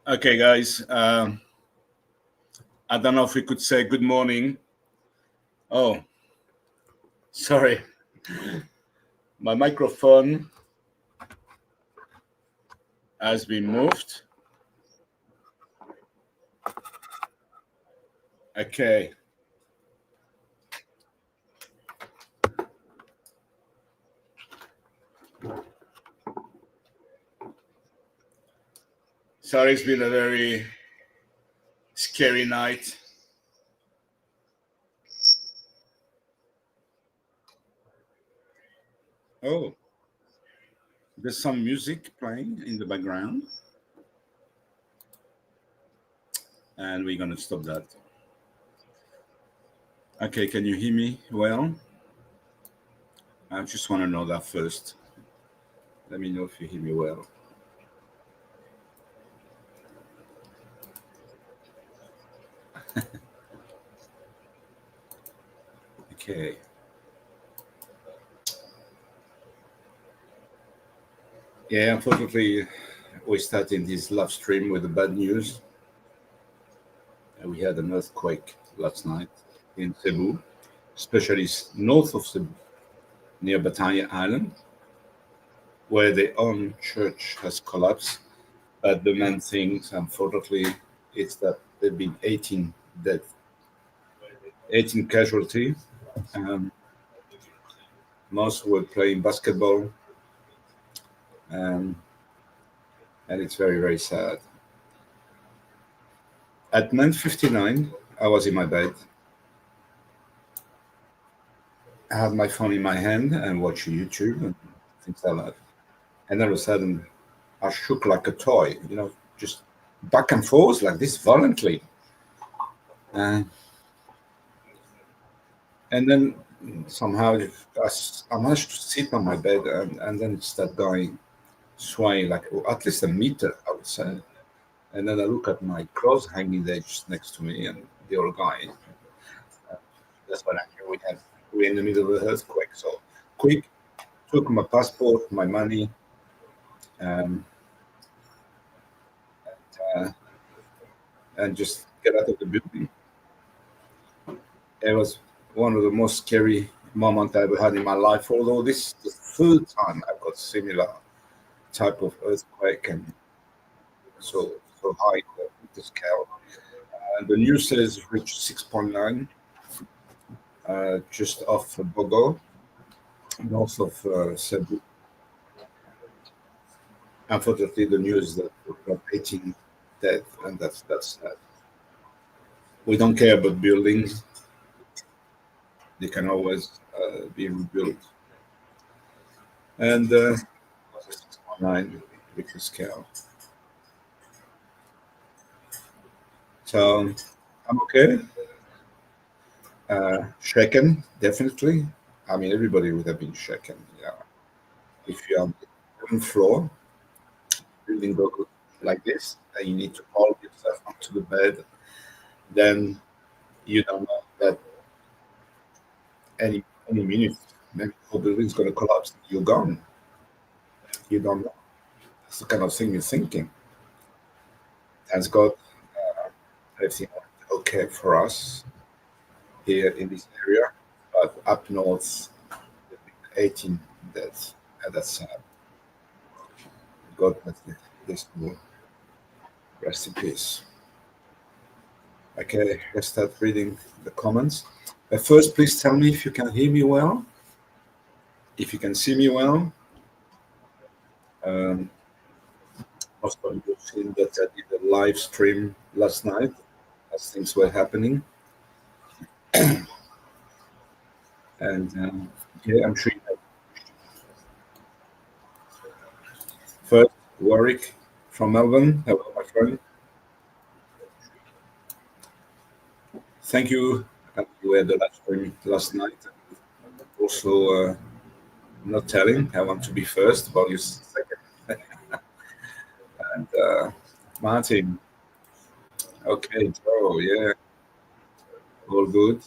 Okay, guys. I don't know if we could say good morning. Oh, sorry. My microphone has been moved. Okay. Sorry, it's been a very scary night. Oh, there's some music playing in the background, and we're going to stop that. Okay, can you hear me well? I just want to know that first. Let me know if you hear me well. Okay. Yeah, unfortunately, we're starting this live stream with the bad news. We had an earthquake last night in Cebu, especially north of Cebu, near Bataya Island, where the own church has collapsed. But the main thing, unfortunately, is that there have been 18 deaths, 18 casualties. Um, most were playing basketball, um, and it's very, very sad. At 9:59, I was in my bed. I had my phone in my hand and watching YouTube and things like that. And all of a sudden, I shook like a toy, just back and forth like this violently. Uh, and then somehow I managed to sit on my bed and then it started going, swaying like at least a meter, I would say. And then I look at my clothes hanging there just next to me and the old guy. That's when I knew we're in the middle of an earthquake. So quick, took my passport, my money, um, uh, and just get out of the building. It was one of the most scary moments I ever had in my life. Although this is the third time I've got similar type of earthquake and so high the scale. The news says it reached 6.9 just off Bogo, north of Cebu. Unfortunately, the news that we've got 18 dead, and that's sad. We don't care about buildings; they can always be rebuilt. And 6.9 Richter scale. So I'm okay. Shaken, definitely. I mean, everybody would have been shaken. Yeah. If you're on the second floor, building goes like this, and you need to hold yourself onto the bed, then you don't know that any minute, maybe the whole building's going to collapse. You're gone. You don't know. It's the kind of thing you're thinking. Thanks God, everything went okay for us here in this area, but up north, 18 deaths, and that's sad. God bless this world. Rest in peace. Okay, let's start reading the comments. First, please tell me if you can hear me well, if you can see me well. Um, Most of you have seen that I did a live stream last night as things were happening. And yeah, I'm sure you have. First, Warwick from Melbourne. Hello, my friend. Thank you. You were the live stream last night. Also, not telling. I want to be first, but you second. And Martin. Okay, Joe. Yeah, all good.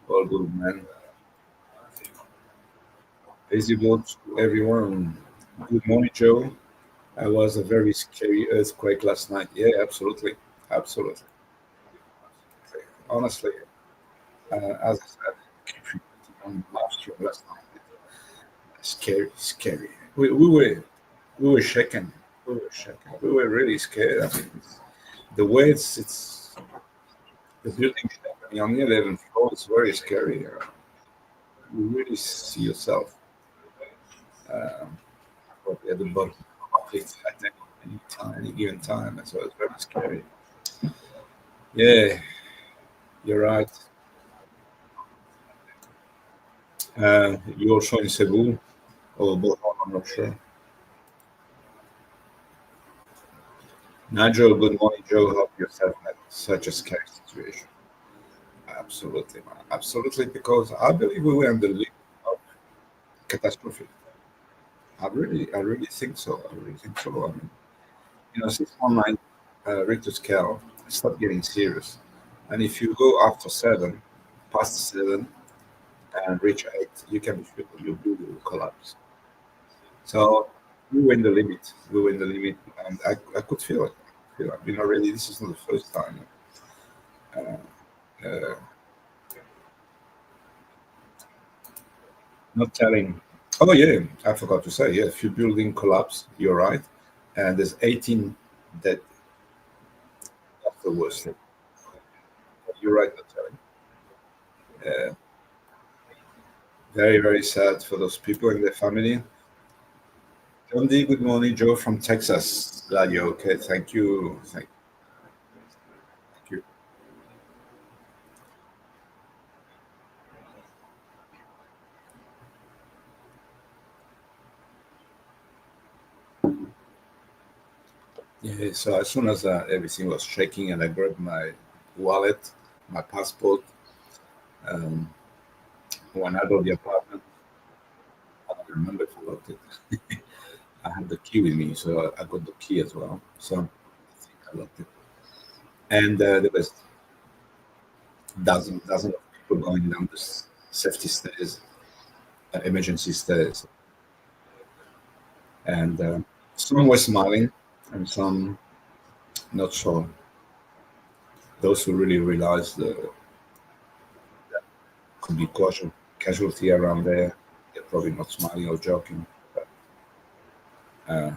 All good, man. Visible to everyone. Good morning, Joe. I was a very scary earthquake last night. Yeah, absolutely, absolutely. Honestly, as I said, keep repeating on live stream last night. Scary, scary. We were shaken. We were shaken. We were really scared. I mean, the way it's the building shaking on the 11th floor. It's very scary. You really see yourself probably at the bottom of it at any given time. So it's very scary. Yeah, you're right. You're also in Cebu or Bohol, I'm not sure. Nigel, good morning, Joe. Help yourself met such a scary situation. Absolutely, man. Absolutely, because I believe we were on the limit of catastrophe. I really think so. I really think so. I mean, 6.9 Richter scale, start getting serious. And if you go after seven, past seven, and reach eight, you can be sure your building will collapse. So we were in the limit. We were in the limit, and I could feel it. Already, this is not the first time. Uh, uh, Not telling. Oh yeah, I forgot to say. Yeah, a few building collapse. You're right, and there's 18 dead. That's the worst thing. You're right, not telling. Uh, Very very sad for those people and their family. John D, good morning. Joe from Texas. Glad you're okay. Thank you. Thank you. Yeah. So as soon as everything was shaking, and I grabbed my wallet, my passport, um, when I got to the apartment, I don't remember if I locked it. I had the key with me, so I got the key as well. So I think I locked it. And there was dozen of people going down the safety stairs, emergency stairs, and some were smiling, and some not so. Those who really realized the could be casualty around there, they're probably not smiling or joking. But uh,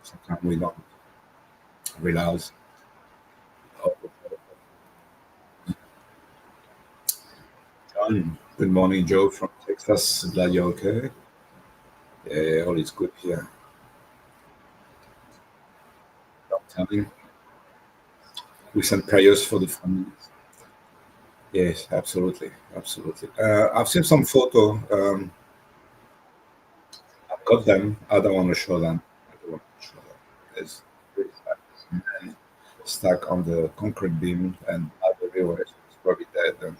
sometimes we don't realize. Oh, John, good morning, Joe from Texas. Glad you're okay. Yeah, all is good here. Don't tell me. We send prayers for the family. Yes, absolutely, absolutely. I've seen some photo. I've got them. I don't want to show them. I don't want to show them. There's really man stuck on the concrete beam and other everywhere. It's probably dead. And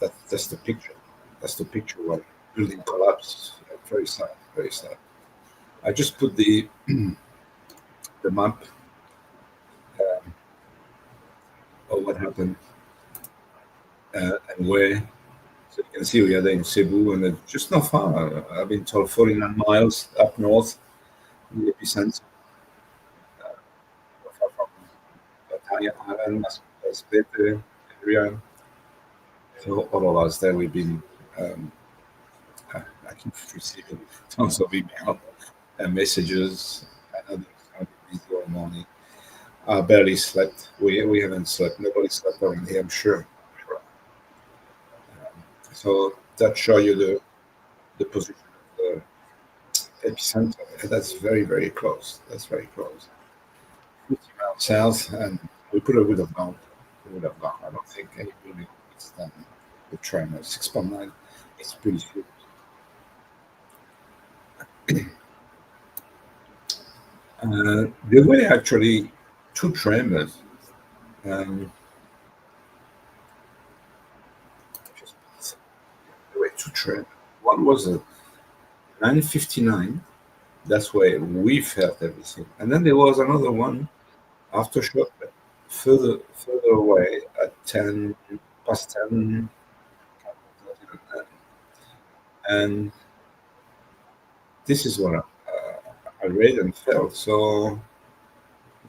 that, that's the picture. That's the picture where building collapse. Very sad. Very sad. I just put the map of what happened and where. So you can see we are there in Cebu, and it's just not far. I've been told 49 miles up north, the epicenter, not far from Bataya Island, Masbate area. So all of us there, we've been. Um, I keep receiving tons of email and messages. I know it's going to be busy all morning. I barely slept. We haven't slept. Nobody slept around here, I'm sure. So that show you the position of the epicenter. And that's very, very close. That's very close. 50 miles south, and we could have would have gone. We would have gone. I don't think any building is done. The train at 6.9. It's pretty sweet. There were actually two tremors. Um, there were two tremors. One was a 9:59. That's where we felt everything. And then there was another one, Aftershock, but further away at 10 past 10. And this is what happened. read and felt. So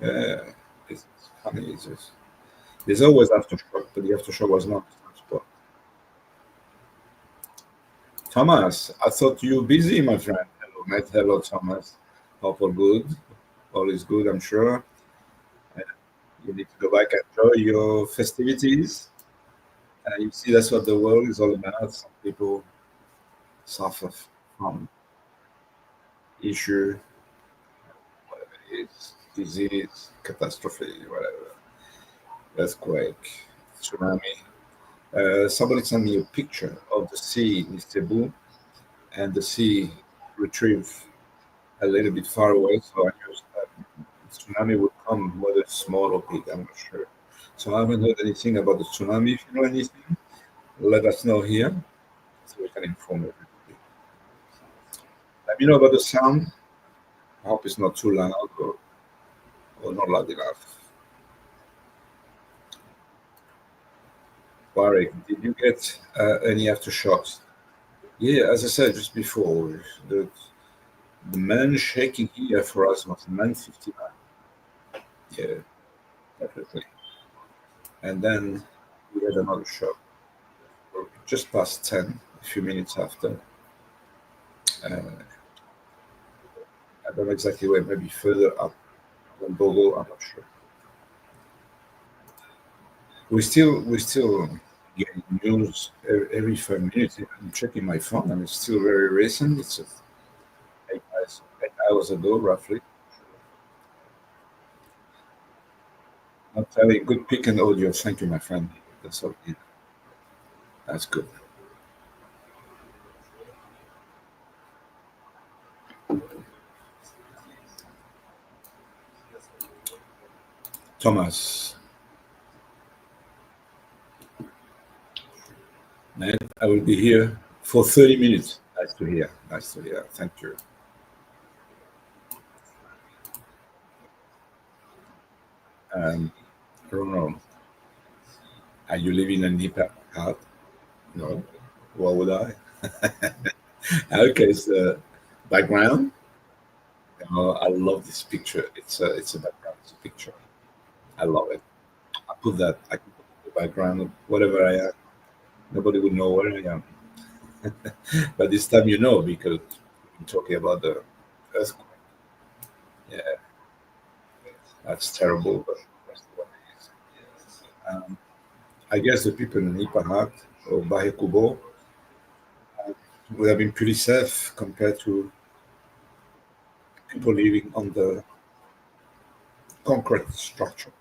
yeah, it's funny. There's always aftershock, but the aftershock was not. But Thomas, I thought you were busy, my friend. Hello, mate. Hello, Thomas. Hope all good. All is good, I'm sure. Uh, You need to go back and enjoy your festivities. You see, that's what the world is all about. Some people suffer from issue, whatever it is, disease, catastrophe, whatever, earthquake, tsunami. Somebody sent me a picture of the sea in Cebu, and the sea retrieved a little bit far away. So I knew that tsunami would come, whether small or big, I'm not sure. So I haven't heard anything about the tsunami. If you know anything, let us know here so we can inform everybody. Let me know about the sound. I hope it's not too loud or not loud enough. Warwick, did you get any aftershocks? Yeah, as I said just before, the man shaking here for us was 9:59. Yeah, definitely. And then we had another shock just past 10, a few minutes after. Uh, I don't know exactly where, maybe further up than Bogo, I'm not sure. We still getting news every 5 minutes. I'm checking my phone, and it's still very recent. It's 8 hours ago, roughly. I'm telling good pick and audio. Thank you, my friend. That's all. Yeah, that's good. Thomas, man, I will be here for 30 minutes. Nice to hear. Nice to hear. Thank you. Um, I don't know. Are you living in Nipa? No. What would I? Okay, it's the background. I love this picture. It's a background. It's a picture. I love it. I can put the background of whatever I am. Nobody would know where I am. But this time you know because we're talking about the earthquake. Yeah, that's terrible, but that's what it is. Um, I guess the people in Ipahat or Bahe Kubo would have been pretty safe compared to people living on the concrete structure.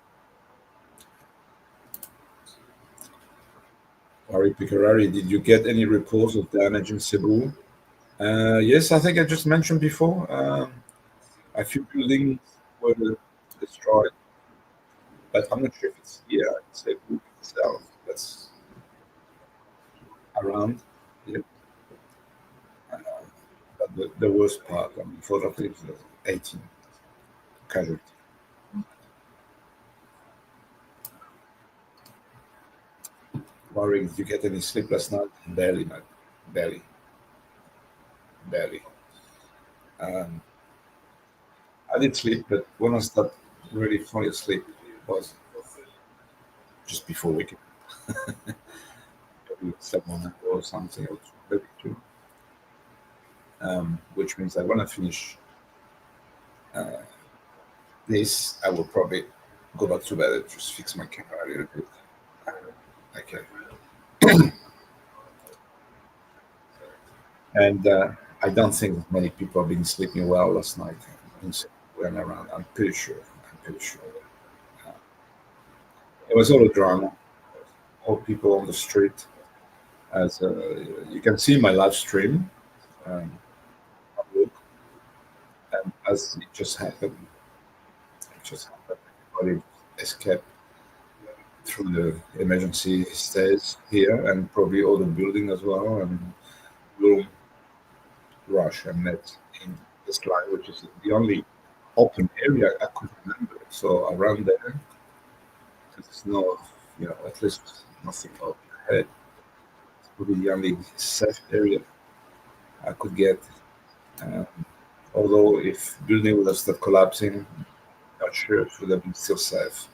Ari Picarari, did you get any reports of damage in Cebu? Yes, I think I just mentioned before. A few buildings were destroyed, but I'm not sure if it's here in Cebu itself. That's around. Yeah. Uh, but the worst part, unfortunately, was 18 casualties. Worrying, did you get any sleep last night? Barely, man. Barely, barely. Um, I did sleep, but when I started really falling asleep, it was just before waking up. Maybe 7 or something, or maybe two. Which means that when I finish uh, this, I will probably go back to bed and just fix my camera a little bit. Uh, Okay. And I don't think many people have been sleeping well last night when around. I'm pretty sure. I'm pretty sure. Uh, it was all a drama. All people on the street. As you can see my live stream, um, and as it just happened. Everybody escaped through the emergency stairs here, and probably all the building as well. And boom, rush and met in this line, which is the only open area I could remember. So around there, there's no, at least nothing open ahead. It's probably the only safe area I could get. Um, Although if building would have started collapsing, not sure it would have been still safe.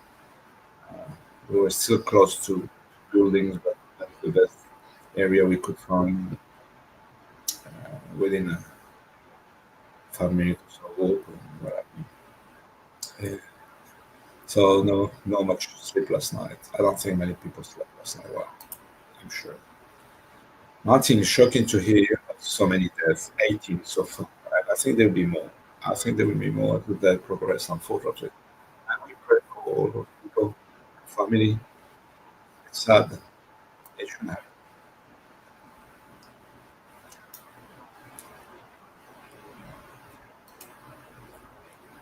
We were still close to buildings, but that's the best area we could find within a 5 minutes or so walk. Yeah. So no much sleep last night. I don't think many people slept last night. Well, I'm sure. Martin, shocking to hear so many deaths, 18 so far. I think there will be more. I think there will be more as the progress, unfortunately. And we pray for all those people, family. It's sad. It shouldn't happen.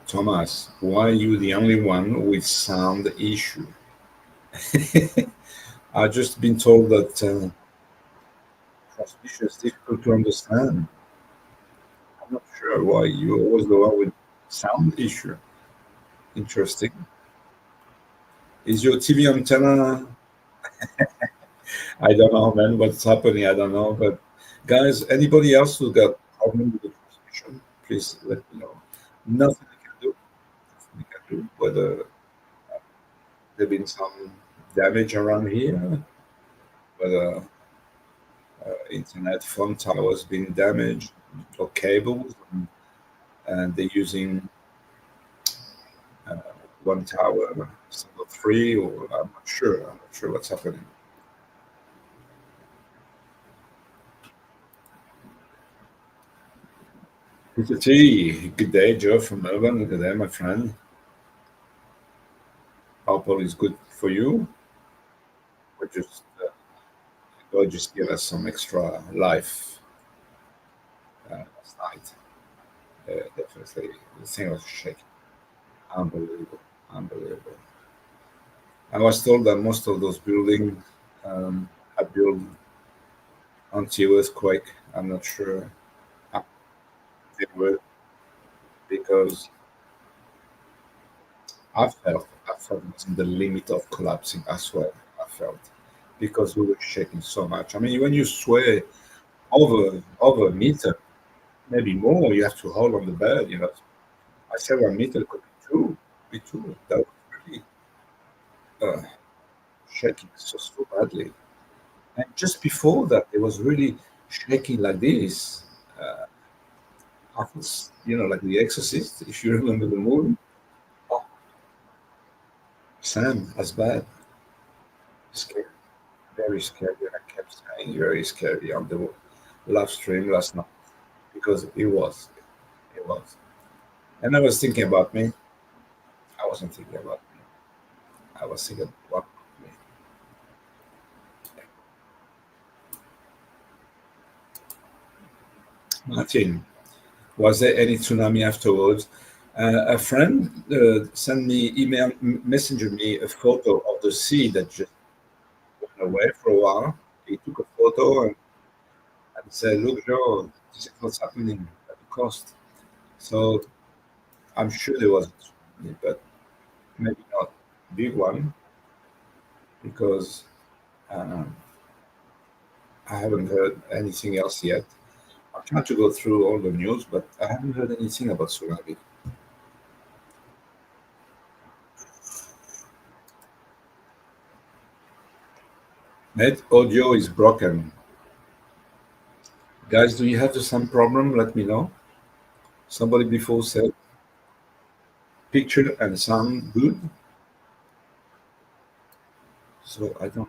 Thomas, why are you the only one with sound issue? I've just been told that transmission is difficult to understand. I'm not sure why you're always the one with sound issue. Interesting. Is your TV antenna? I don't know, man. What's happening? I don't know. But guys, anybody else who got problem with the transmission, please let me know. Nothing I can do. Nothing I can do. Whether there been some damage around here, whether internet phone towers being damaged or cables, and they're using uh, one tower instead of three, or I'm not sure. I'm not sure what's happening. Peter T, good day, Joe from Melbourne. Good day, my friend. Hope all is good for you. Or just God just give us some extra life last night. Definitely, the thing was shaking. Unbelievable, unbelievable. I was told that most of those buildings are built anti-earthquake. I'm not sure how they were because I felt it was in the limit of collapsing. I swear, I felt because we were shaking so much. I mean, when you sway over a meter, maybe more, you have to hold on the bed. I said 1 meter could be two. That was really uh, shaking so badly. And just before that, it was really shaking like this. Uh, I was, like The Exorcist, if you remember the movie. Oh, Sam, as bad. Scary, very scary. I kept saying very scary on the live stream last night because it was. And I was thinking about me. I wasn't thinking about me. I was thinking about me. Martin, was there any tsunami afterwards? A friend sent me messenger me a photo of the sea that just went away for a while. He took a photo and said, "Look, Joe, this is what's happening at the coast." So I'm sure there was a tsunami, but maybe not a big one because um, I haven't heard anything else yet. I'm trying to go through all the news, but I haven't heard anything about tsunami. Net audio is broken. Guys, do you have the same problem? Let me know. Somebody before said picture and sound good. So I don't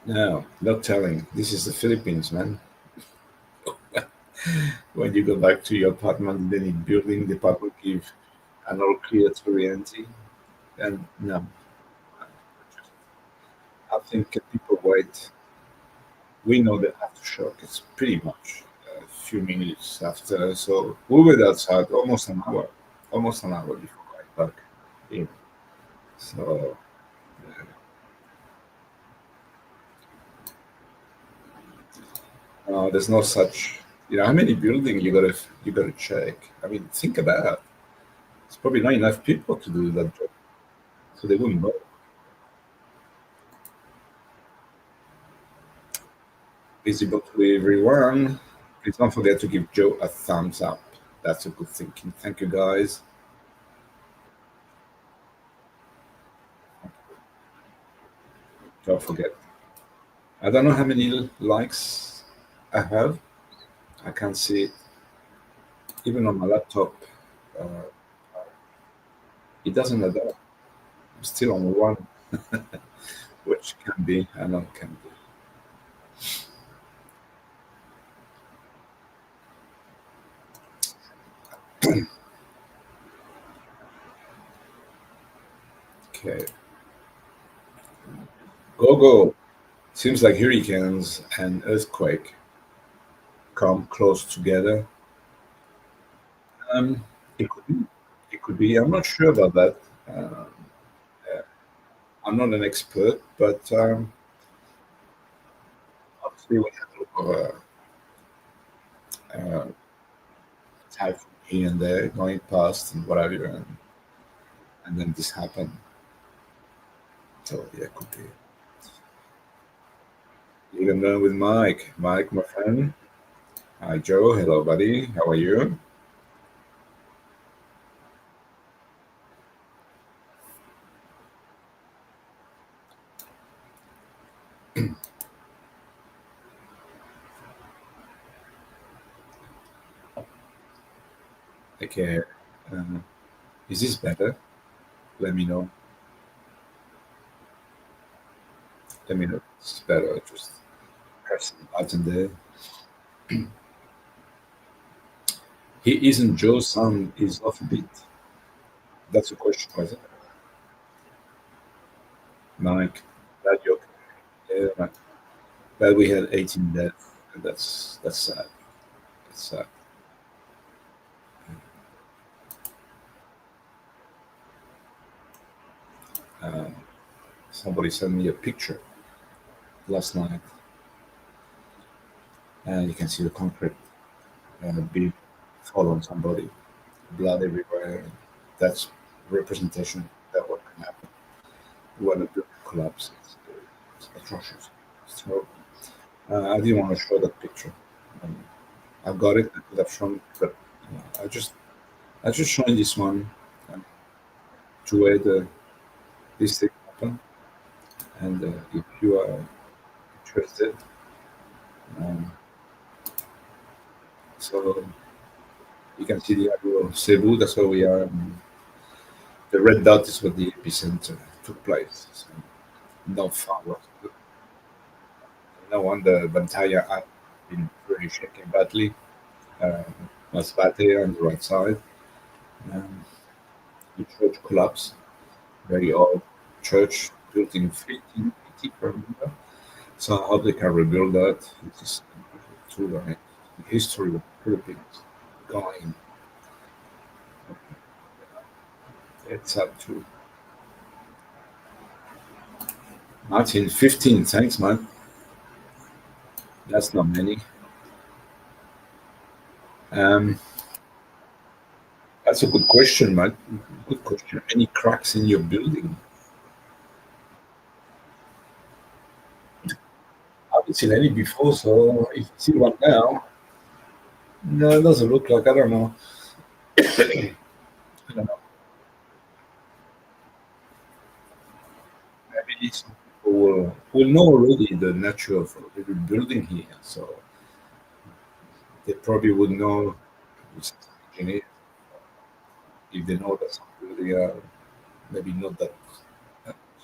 know. Not telling. This is the Philippines, man. When you go back to your apartment, then in building, the department give an all clear to re-entry. And no, I think people wait. We know the aftershock is pretty much a few minutes after. So we were outside almost an hour before going back in. So there's no such. How many buildings you gotta check. I mean, think about it. It's probably not enough people to do that job, so they wouldn't bother. Visible to everyone. Please don't forget to give Joe a thumbs up. That's a good thinking. Thank you, guys. Don't forget. I don't know how many likes I have. I can't see it. Even on my laptop, uh, it doesn't add up. I'm still on one, which can be, I know can be. Okay. Go, go. Seems like hurricanes and earthquake come close together. Um, it could be. It could be. I'm not sure about that. Uh, I'm not an expert, but obviously we had a lot of typhoon here and there going past and whatever, and then this happened. So yeah, could be. Even then with Mike. Mike, my friend. Hi, Joe. Hello, buddy. How are you? Okay. Uh, is this better? Let me know. Let me know if it's better. Just press the button there. He isn't Joe's son is off a bit. That's a question, was it? Mike, that joke. Yeah, Mike. But we had 18 deaths. And that's sad. That's sad. Um, Somebody sent me a picture last night, and you can see the concrete being fall on somebody, blood everywhere. That's representation that what can happen when a building collapses. It's atrocious. So I didn't want to show that picture. Um, I've got it. I could have shown, it, but I just showing this one to where this thing happened. And if you are interested, um, so you can see the area of Cebu. That's where we are. The red dot is where the epicenter took place. So not far. No wonder the entire island been really shaken badly. Uh, Masbate on the right side. Um, the church collapsed. Very old church built in 1580, if I remember. So I hope they can rebuild that. It is true, right? The history of the Philippines going. It's up to 1915. Thanks, man. That's not many. Um, that's a good question, man. Good question. Any cracks in your building? I haven't seen any before, so if you see one now, no, it doesn't look like. I don't know. I don't know. Maybe some people will know already the nature of every building here, so they probably would know which engineer if they know that some building are maybe not that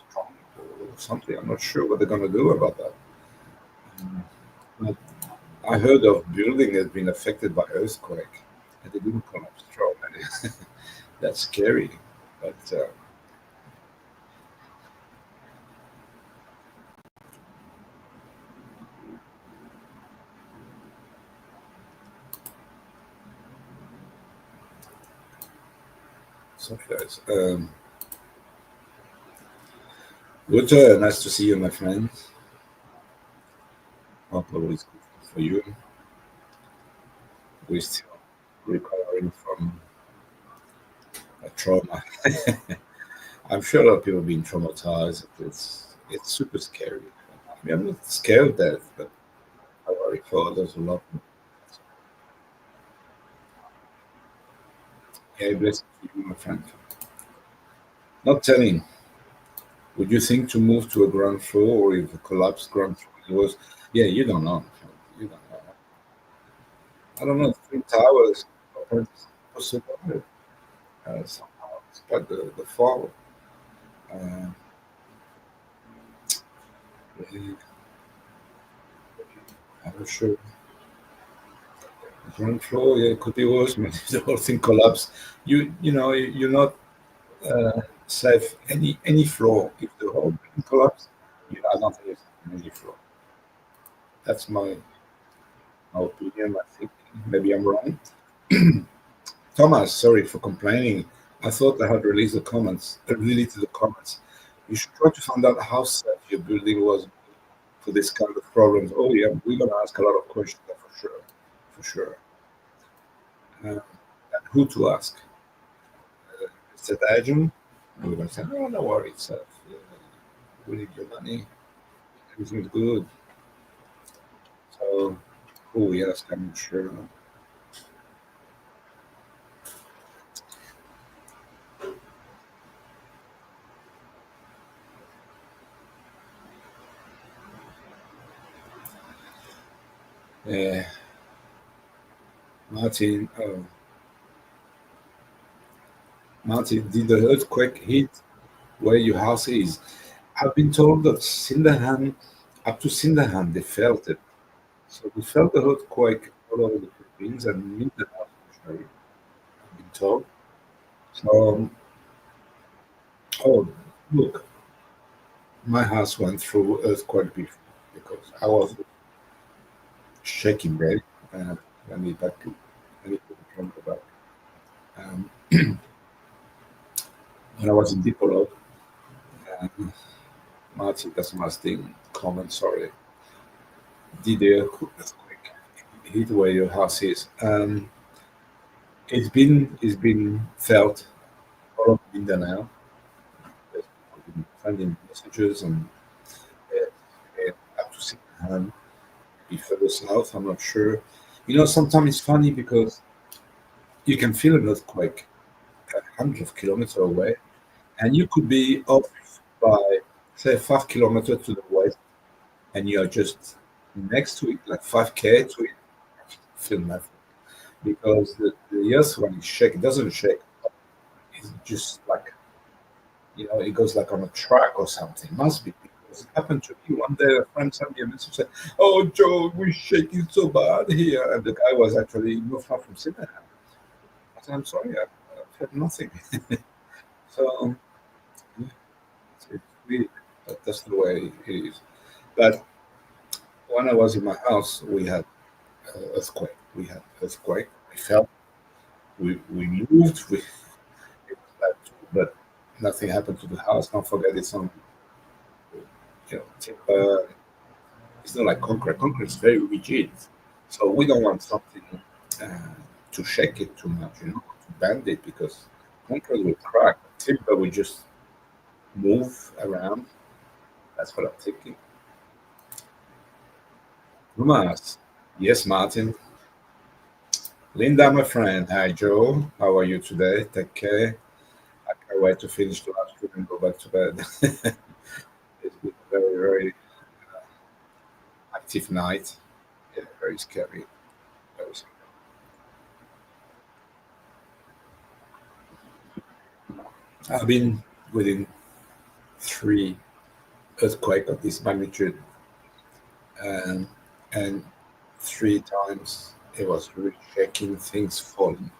strong or something. I'm not sure what they're going to do about that. But I heard of building that's been affected by earthquake, and they didn't collapse strong. And that's scary. But so, guys, good. Nice to see you, my friend. Hope all is good for you. We're still recovering from a trauma. I'm sure a lot of people have been traumatized. It's super scary. I mean, I'm not scared of death, but I worry for others a lot. Yeah, bless you, my friend. Not telling. Would you think to move to a ground floor or if a collapsed ground floor was? Yeah, you don't know. You don't know. I don't know. Twin towers are possible. Somehow, despite the fall. Uh, yeah, I'm not sure. Ground floor, yeah, it could be worse. Maybe the whole thing collapsed. You're not safe any floor. If the whole building collapse, I don't think it's any floor. That's my opinion. I think maybe I'm wrong. Thomas, sorry for complaining. I thought I had released the comments, deleted the comments. You should try to find out how safe your building was for this kind of problems. Oh yeah, we're gonna ask a lot of questions for sure, for sure. And who to ask? Is it agent? We're gonna say, no, no worries. We need your money. Everything's good. So who we ask? I'm not sure. Yeah, Martin. Martin, did the earthquake hit where your house is? I've been told that Sindahan, up to Sindahan, they felt it. So we felt the earthquake all over the Philippines and Mindanao, actually, I've been told. So, oh, look, my house went through earthquake before because I was shaking there. Uh, let me put the camera back. Um, when I was in Dipolo, uh, Martin, that's my thing, comment, sorry, did the earthquake hit where your house is? It's been felt all over Mindanao. There's people been sending messages and up to Sindahan, be further south. I'm not sure. Sometimes it's funny because you can feel an earthquake hundreds of kilometers away, and you could be off by say 5 kilometers to the west, and you're just next to it, like 5K to it, feel nothing because the earth when it shake, it doesn't shake. It's just like it goes like on a track or something. Must be because it happened to me one day. A friend sent me a message said, "Oh, Joe, we're shaking so bad here," and the guy was actually not far from Sydney. I said, "I'm sorry, I've had nothing." So yeah, it's weird, but that's the way it is. But when I was in my house, we had earthquake. We had earthquake. We felt. We moved. It was bad too, but nothing happened to the house. Don't forget, it's on timber. It's not like concrete. Concrete is very rigid, so we don't want something uh, to shake it too much, to bend it because concrete will crack. Timber will just move around. That's what I'm thinking. Thomas, yes, Martin. Linda, my friend. Hi, Joe. How are you today? Take care. I can't wait to finish the last trip and go back to bed. It's been a very, very active night. Yeah, very scary. Very scary. I've been within three earthquake of this magnitude, and and three times it was really shaking, things falling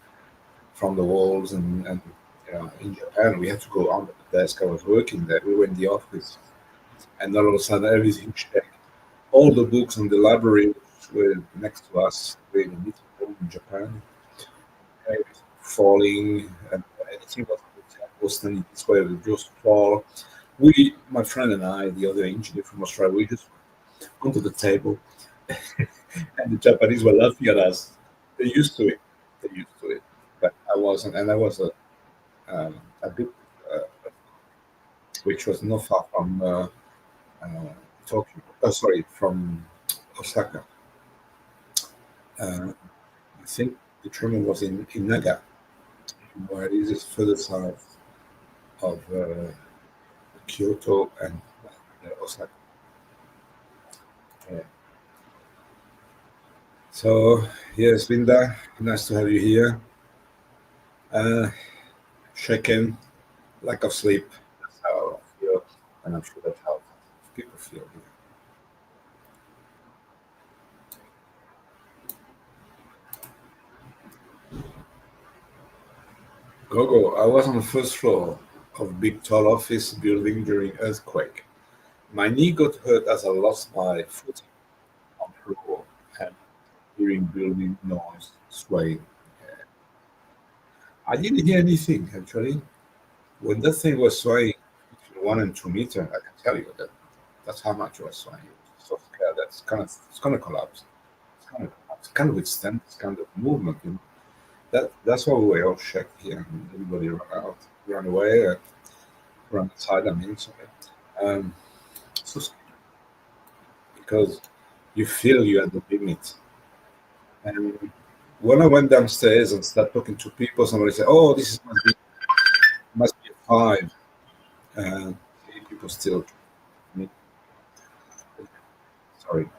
from the walls, and in Japan we had to go under the desk. I was working there. We were in the office, and all of a sudden everything shook. All the books in the library which were next to us were in a little room in Japan, everything falling, and anything was on the table standing this way would just fall. My friend and I, the other engineer from Australia, we just went to the table, and the Japanese were laughing at us. They're used to it. They're used to it. But I wasn't, and I was. a bit, which was not far from uh, Tokyo. Oh, sorry, from Osaka. Uh, I think the tremor was in Naga, where it is further south of Kyoto and Osaka. Yeah. So, yes, Linda, nice to have you here. Uh, Check in, lack of sleep. That's how I feel, and I'm sure that's how people feel here. Gogo, I was on the first floor of big tall office building during earthquake. My knee got hurt as I lost my foot on floor and hearing building noise swaying. I didn't hear anything actually. When that thing was swaying between 1 and 2 meters, I can tell you that that's how much it was swaying. So scared that it's gonna collapse. It's gonna collapse. It can't withstand this kind of movement. That's why we were all shocked here. And everybody ran out, ran away, ran outside. I mean, sorry. Um, so scary because you feel you're at the limit. And when I went downstairs and started talking to people, somebody said, "Oh, this is must be a five." Uh, People still, sorry.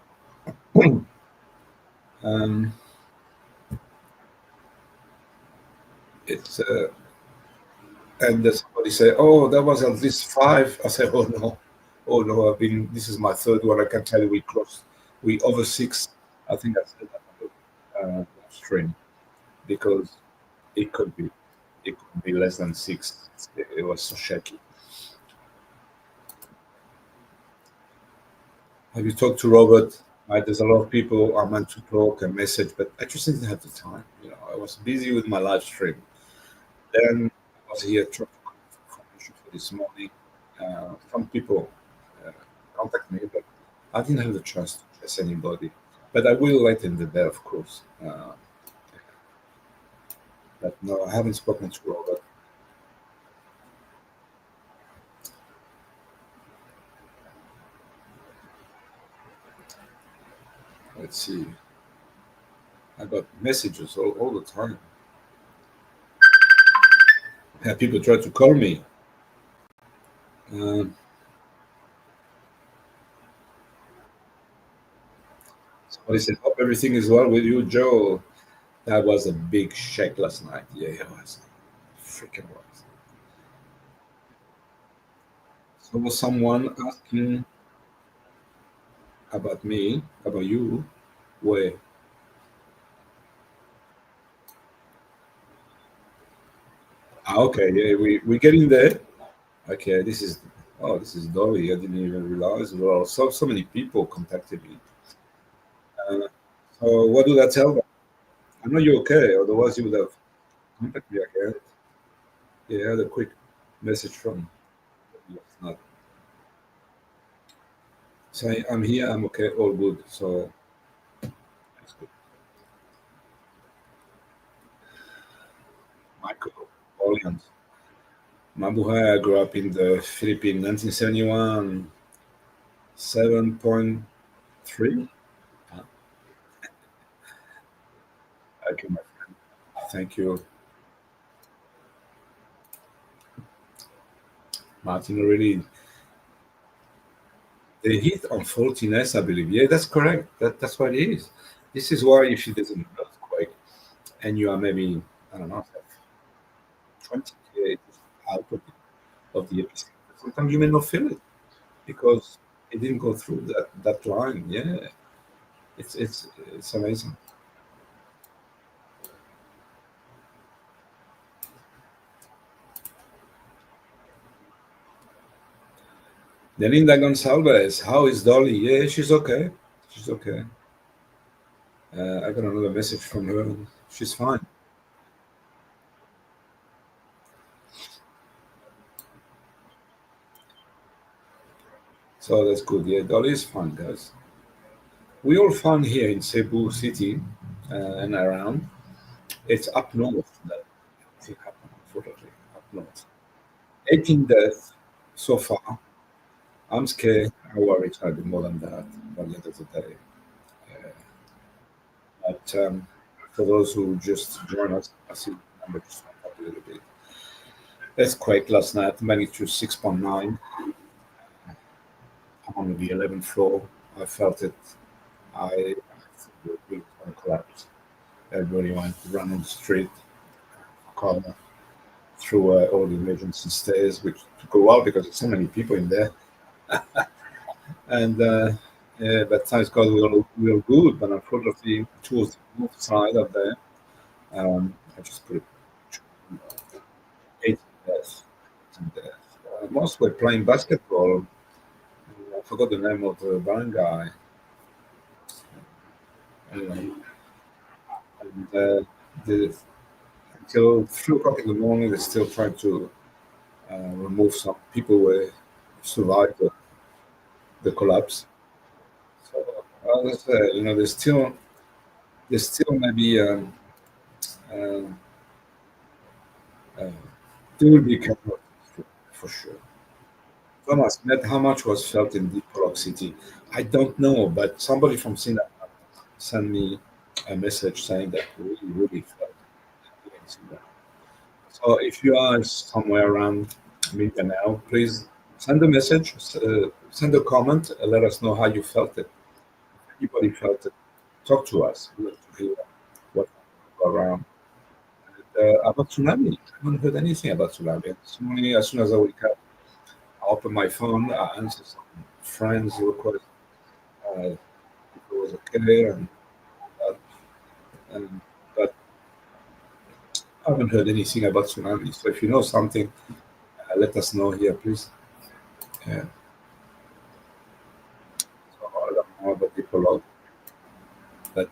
Um, it's and then somebody say, "Oh, that was at least five." I said, "Oh no, oh no, I've been. This is my third one. I can tell you, we over six. I think I said that on the stream because it could be, it could be less than six. It was so shaky." Have you talked to Robert? There's a lot of people I meant to talk and message, but I just didn't have the time. I was busy with my live stream. Then I was here trying to get information for this morning. Some people uh, contact me, but I didn't have the chance to address anybody. But I will later in the day, of course. But no, I haven't spoken to Robert. Let's see. I got messages all the time. People try to call me. Um, Somebody said, "Hope everything is well with you, Joe." That was a big shake last night. Yeah, it was. Freaking was. So was someone asking about me, about you, where? Okay, yeah, we getting there. Okay, this is Dolly. I didn't even realize. Well, so many people contacted me. Uh, so what do I tell them? I know you're okay. Otherwise, you would have contacted me again. Yeah, I had a quick message from. Not saying I'm here. I'm okay. All good. So that's good. Michael Orleans. Mabuhay, I grew up in the Philippines, 1971, 7.3. Ah, okay, my friend. Thank you, Martin. Really, they hit on faultiness, I believe. Yeah, that's correct. That's what it is. This is why if there's an earthquake and you are maybe, I don't know, 20 kilometers out of the epicenter, sometimes you may not feel it because it didn't go through that line. Yeah, it's amazing. Delinda Gonsalves, how is Dolly? Yeah, she's okay. She's okay. I got another message from her. She's fine. So that's good. Yeah, Dolly is fine, guys. We all fun here in Cebu City and around. It's up north that thing happened, unfortunately. Up 18 deaths so far. I'm scared. I worry it's going to be more than that by the end of the day. Uh, but for those who just join us, I see the number just went up a little bit. Earthquake last night, magnitude 6.9 on the 11th floor. I felt it. I thought the building was going to collapse. Everybody went to run on the street, corner, through all the emergency stairs, which took a while because there's so many people in there. And yeah, but thanks God we all good. But unfortunately, towards the north side of there, I just put 8 deaths. Most were playing basketball. I forgot the name of the band guy. Anyway, and the, until 3 o'clock in the morning, they still trying to remove some people who survived the collapse. So, as I say, there's still maybe uh, uh, there will be a couple of for sure. Thomas, met how much was felt in Deep Rock City? I don't know, but somebody from Singapore sent me a message saying that we really felt it in Singapore. So if you are somewhere around Mindanao, please send a message, send a comment, and let us know how you felt it. Anybody felt it? Talk to us. We want to hear what around. About tsunami, I haven't heard anything about tsunami. This morning, as soon as I wake up, I open my phone, I answer some friends' request. If it was okay, uh, and but I haven't heard anything about tsunami. So if you know something, let us know here, please. Yeah. So I don't know about people, but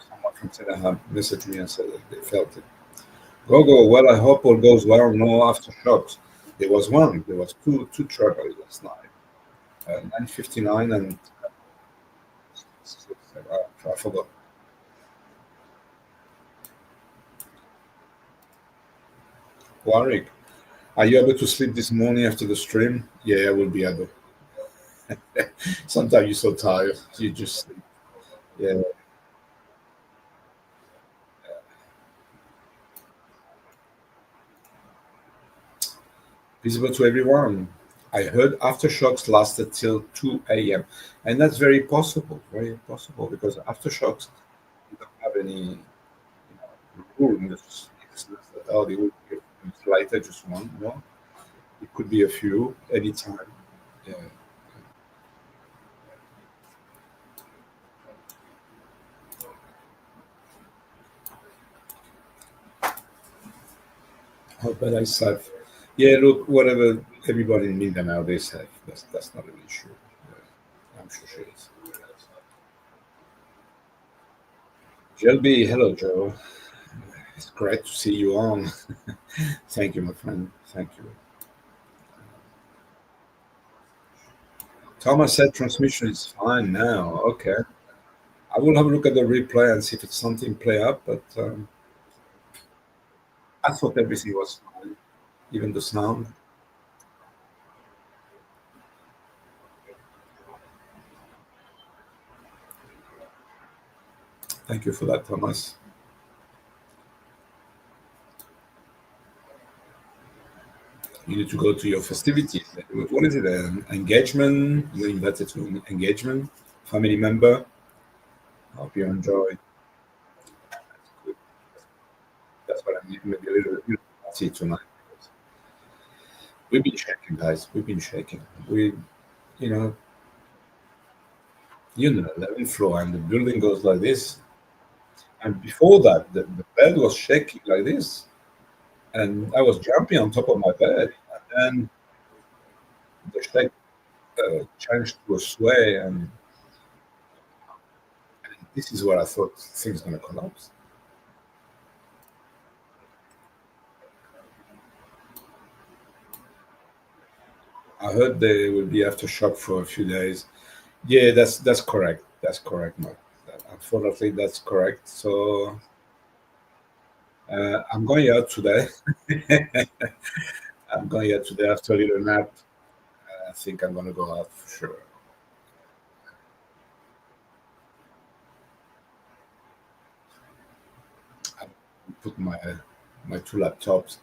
someone from Senegal messaged me and said that they felt it. Gogo, well, I hope all goes well. No aftershocks. There was one. There was two travelers last night. 9:59 and I forgot. Warwick, are you able to sleep this morning after the stream? Yeah, I will be able. Sometimes you're so tired, you just sleep. Yeah. Visible to everyone. I heard aftershocks lasted till 2 a.m. And that's very possible, because aftershocks you don't have any rule in this. It's not that oh, they will be later, just one. No, it could be a few anytime. Yeah. How bad I said. Yeah, look, whatever everybody in Mindanao they say, that's not an issue. I'm sure she is. Jelby, hello, Joe. It's great to see you on. Thank you, my friend. Thank you. Thomas said transmission is fine now. Okay. I will have a look at the replay and see if it's something play up, but I thought everything was fine, even the sound. Thank you for that, Thomas. You need to go to your festivities. What is it? An engagement? You're invited to an engagement? Family member? Hope you enjoy. That's what I need. Maybe a little party tonight. We've been shaking, guys. We've been shaking. You know, 11th floor, and the building goes like this. And before that, the bed was shaking like this, and I was jumping on top of my bed, and then the shake changed to a sway, and this is where I thought things gonna collapse. I heard there will be aftershock for a few days. Yeah, that's correct. That's correct, Mark. Unfortunately, that's correct. So I'm going out today. I'm going out today after a little nap. I think I'm gonna go out for sure. I put my two laptops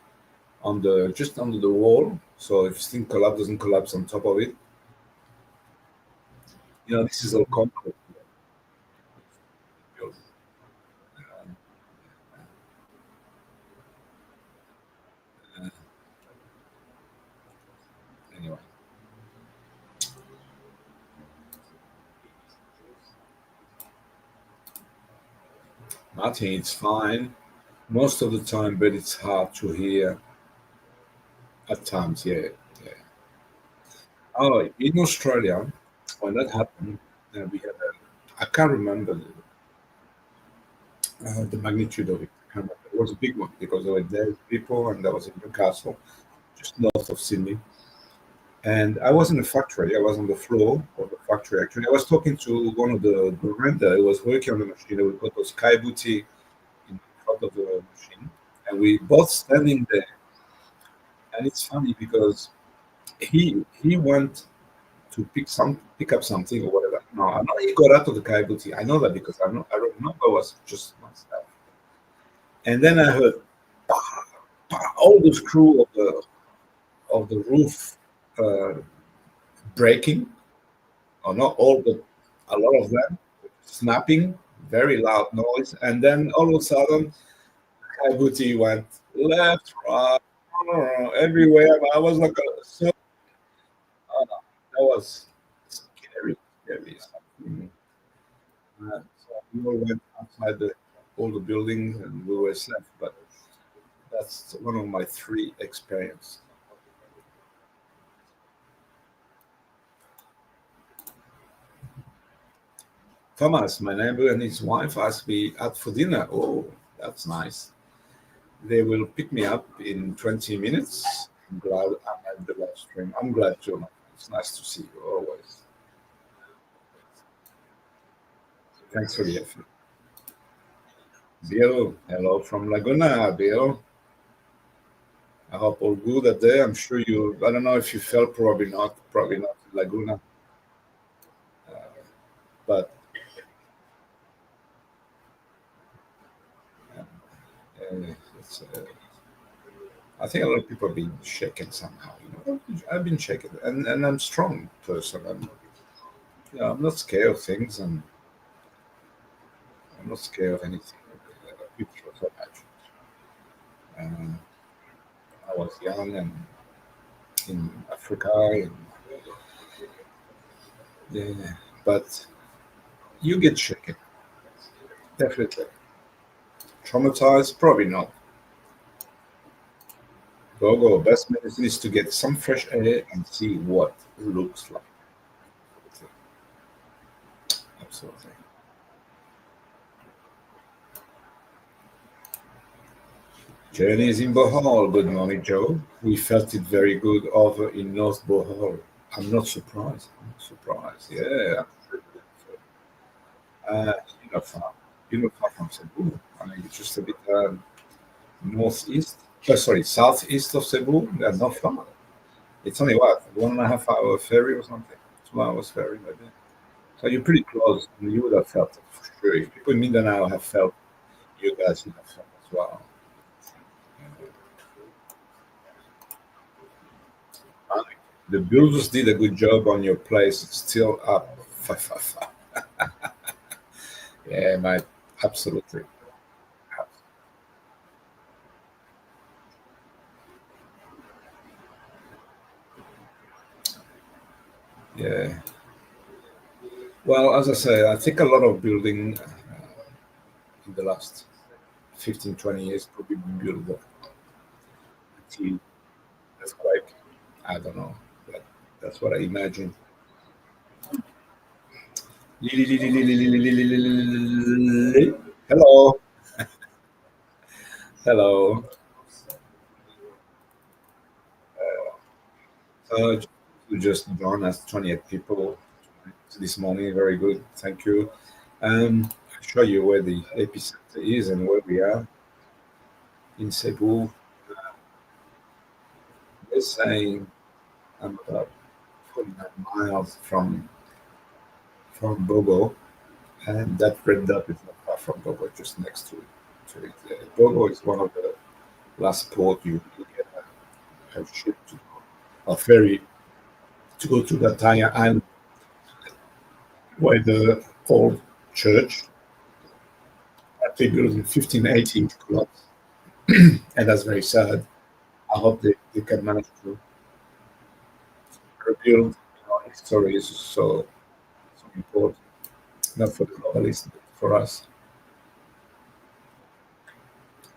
on the just under the wall, so if thing collapse doesn't collapse on top of it. This is all concrete. Uh, anyway, Martin, it's fine most of the time, but it's hard to hear at times. Yeah, yeah. Oh, in Australia, when that happened, we had I can't remember the magnitude of it. I can't remember. It was a big one because there were dead people, and that was in Newcastle, just north of Sydney. And I was in a factory. I was on the floor of the factory. Actually, I was talking to one of the renter who was working on the machine. We got those Sky Booty in front of the machine, and we both standing there. And it's funny because he went to pick up something or whatever. No, I know he got out of the Sky Booty. I know that because I remember it was just myself. And then I heard "Bah, bah," all the screw of the roof uh, breaking, or not all, but a lot of them snapping, very loud noise, and then all of a sudden, Booty went left, right, everywhere. I was like, so that was scary, scary. Mhm. So we all went outside all the buildings, and we were safe. But that's one of my three experiences. Thomas, my neighbor, and his wife asked me out for dinner. Oh, that's nice. They will pick me up in 20 minutes. I'm glad I'm at the live stream. I'm glad too. It's nice to see you always. Thanks for the effort. Bill, hello from Laguna. Bill, I hope all good at there. I'm sure you, I don't know if you felt, probably not in Laguna, but it's, I think a lot of people have been shaken somehow. I've been shaken, and I'm a strong person. I'm not scared of things, and I'm not scared of anything. People so much. Uh, I was young and in Africa, and yeah, but you get shaken, definitely. Traumatized, probably not. Go, go. Best medicine is to get some fresh air and see what it looks like. Absolutely. Journey is in Bohol. Good morning, Joe. We felt it very good over in North Bohol. I'm not surprised. I'm not surprised. Yeah. Uh, you're not far. You're not far from Cebu. I mean, it's just a bit northeast. Sorry, southeast of Cebu. That's not far. It's only what, 1.5 hour ferry or something? 2 hours ferry, maybe. So you're pretty close. You would have felt it for sure. If people in Mindanao have felt, you guys would have felt as well. The builders did a good job on your place. It's still up. Yeah, mate. Absolutely. Yeah. Well, as I say, I think a lot of building in the last 15, 20 years probably been built until earthquake. I don't know. But that's what I imagine. Hello. Hello. Uh, we just joined us 28 people this morning. Very good. Thank you. I'll show you where the epicenter is and where we are in Cebu. was saying I'm about 49 miles from Bogo, and that red dot is not far from Bogo, just next to it. So Bogo is one of the last port you get a ship to go, a ferry to go to the entire island where the old church that they built in 1580 collapsed, and that's very sad. I hope they can manage to rebuild. History is so important, not for the globalists, but for us,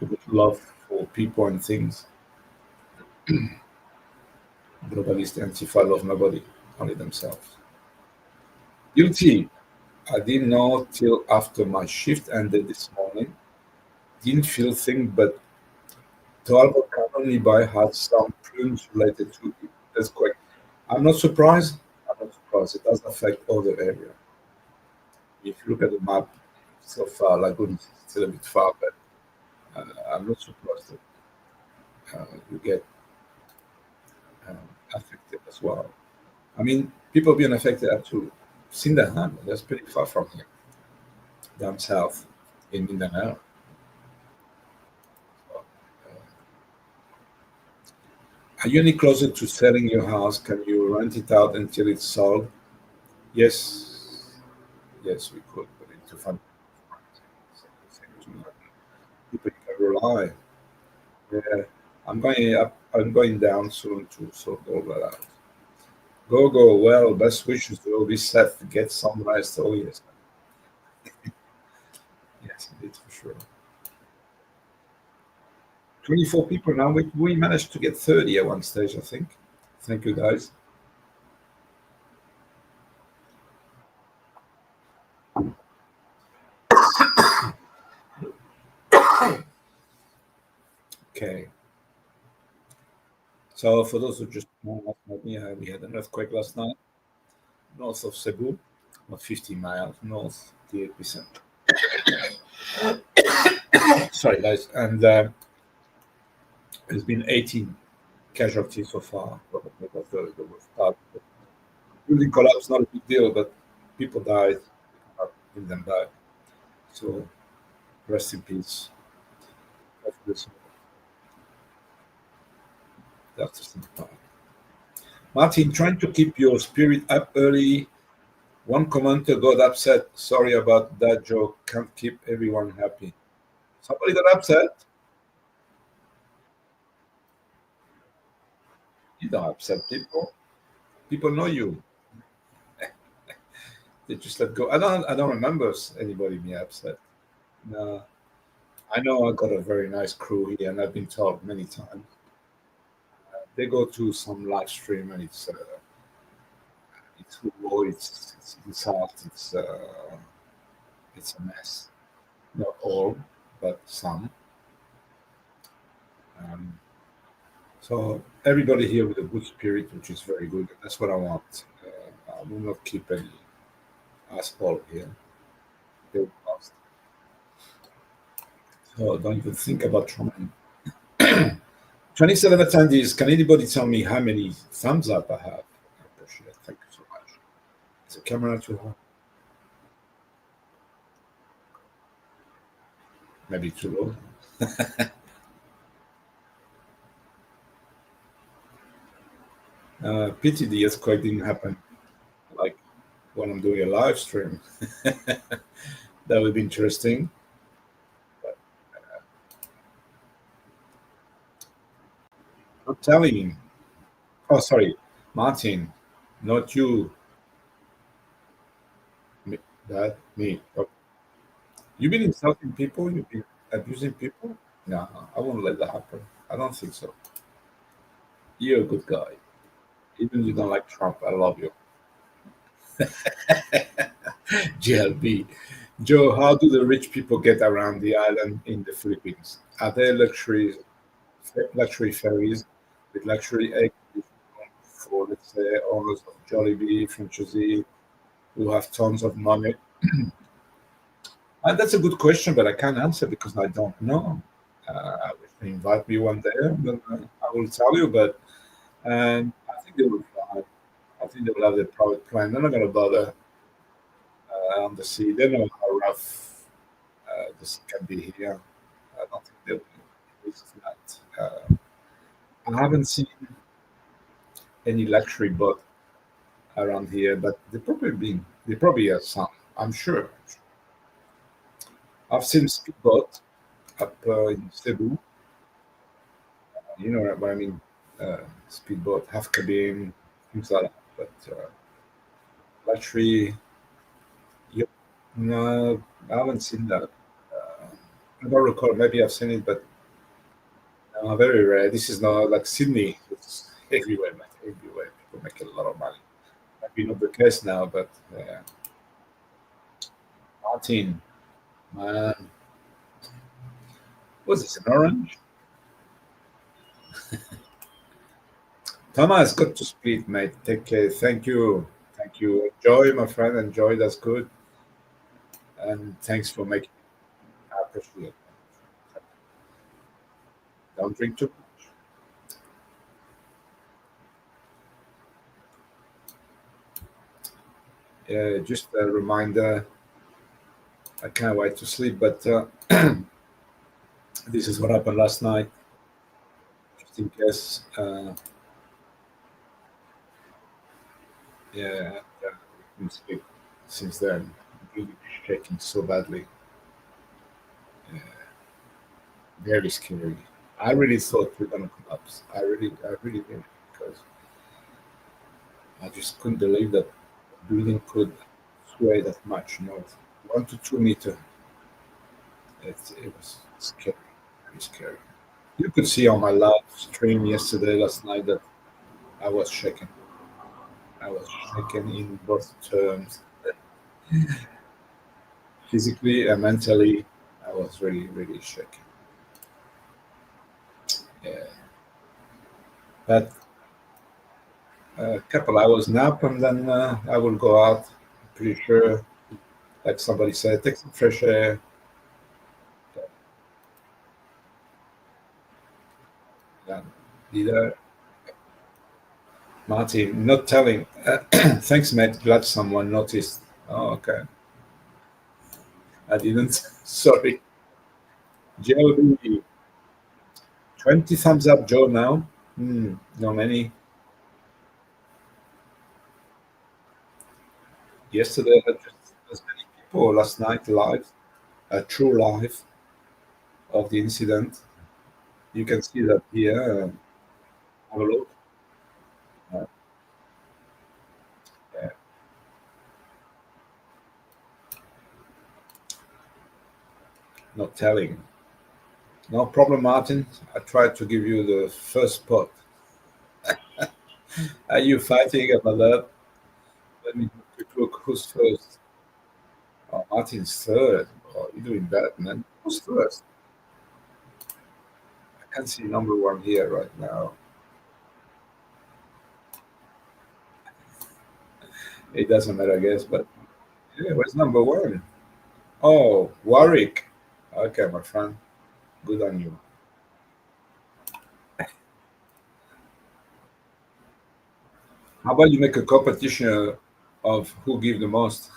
with love for people and things. Globalists and Antifa love nobody, only themselves. Guilty. I didn't know till after my shift ended this morning. Didn't feel thing, but Talbot currently by had some plumes related to it. That's correct. I'm not surprised. I'm not surprised. It does affect other areas. If you look at the map, so far, Lagoon is still a bit far, but I'm not surprised that you get um, affected as well. I mean, people being affected up to Sindahan, that's pretty far from here, down south in Mindanao. So, are you any closer to selling your house? Can you rent it out until it's sold? Yes, yes, we could, but into fund. People you can rely. Yeah, I'm going up. I'm going down soon to sort all that out. Go, go. Well, best wishes to all be set to get some rest. Oh, yes. Yes, indeed, for sure. 24 people now. We managed to get 30 at one stage, I think. Thank you, guys. Okay. So, for those who just know, like me, we had an earthquake last night north of Cebu, about 50 miles north, the epicenter. Sorry, guys. And there's been 18 casualties so far. Probably that's the worst part. The building collapse, not a big deal, but people died. In them died. So, rest in peace. That's the simple part. Martin, trying to keep your spirit up early. One commenter got upset. Sorry about that joke. Can't keep everyone happy. Somebody got upset. You don't upset people. People know you. They just let go. I don't remember anybody being upset. No. I know I got a very nice crew here, and I've been told many times. They go to some live stream, and it's raw, it's hot, it's a mess. Not all, but some. Um, so everybody here with a good spirit, which is very good. That's what I want. I will not keep any asshole here. They will last. So don't even think about trying. 27 attendees. Can anybody tell me how many thumbs up I have? I appreciate it. Thank you so much. Is the camera too high? Maybe too low. Pity the earthquake didn't happen like when I'm doing a live stream. That would be interesting. But I'm telling him. Oh, sorry, Martin, not you. Me, that me. Oh, you've been insulting people. You've been abusing people. No, I won't let that happen. I don't think so. You're a good guy. Even if you don't like Trump, I love you. GLB. Joe, how do the rich people get around the island in the Philippines? Are there luxury ferries with luxury egg for, let's say, owners of Jollibee, franchisee who have tons of money? And that's a good question, but I can't answer because I don't know. If you invite me one day, then I will tell you. But and I think they will fly. I think they will have their private plane. They're not going to bother on the sea. They know how rough this can be here. I don't think they will risk that. I haven't seen any luxury boat around here, but they probably have some. I'm sure. I've seen speedboat up in Cebu. You know what I mean? Speedboat, half cabin, things like that. But luxury, yep. No, I haven't seen that. I don't recall. Maybe I've seen it, but very rare. This is not like Sydney. It's everywhere, man. Everywhere. People make a lot of money. Maybe not the case now, but Martin, man, what's this? An orange? Thomas, good to speak, mate. Take care. Thank you. Thank you. Enjoy, my friend. Enjoy. That's good. And thanks for making. I appreciate it. Don't drink too much. Just a reminder. I can't wait to sleep, but this is what happened last night. Just in case. Yeah, I couldn't sleep since then. Really shaking so badly. Very scary. I really thought we are gonna collapse. I really did because I just couldn't believe that building could sway that much. 1 to 2 meter. It was scary, very scary. You could see on my live stream last night, that I was shaking. I was shaking in both terms, physically and mentally. I was really, really shaking. Yeah, but a couple hours nap and then I will go out. Pretty sure, like somebody said, take some fresh air. Yeah. Either Martin, not telling. Thanks, mate. Glad someone noticed. Oh, okay. I didn't. Sorry. Joe, 20 thumbs up, Joe, now. No many. Yesterday, I had just as many people last night live, a true live of the incident. You can see that here. Have a look. Uh, yeah, not telling. No problem, Martin. I tried to give you the first spot. Are you fighting about that? Let me quick look. Who's first? Oh, Martin's third. Oh, you're doing bad, man. Who's first? I can't see number one here right now. It doesn't matter, I guess. But yeah, where's number one? Oh, Warwick. Okay, my friend. Good on you. How about you make a competition of who give the most?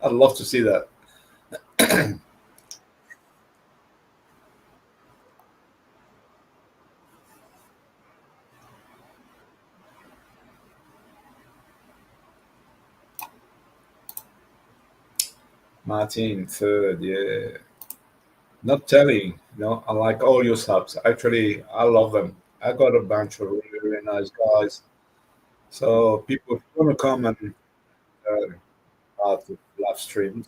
I'd love to see that. Martin third, yeah. Not telling, I like all your subs. Actually, I love them. I got a bunch of really, really nice guys. So people, if you want to come and out with live streams,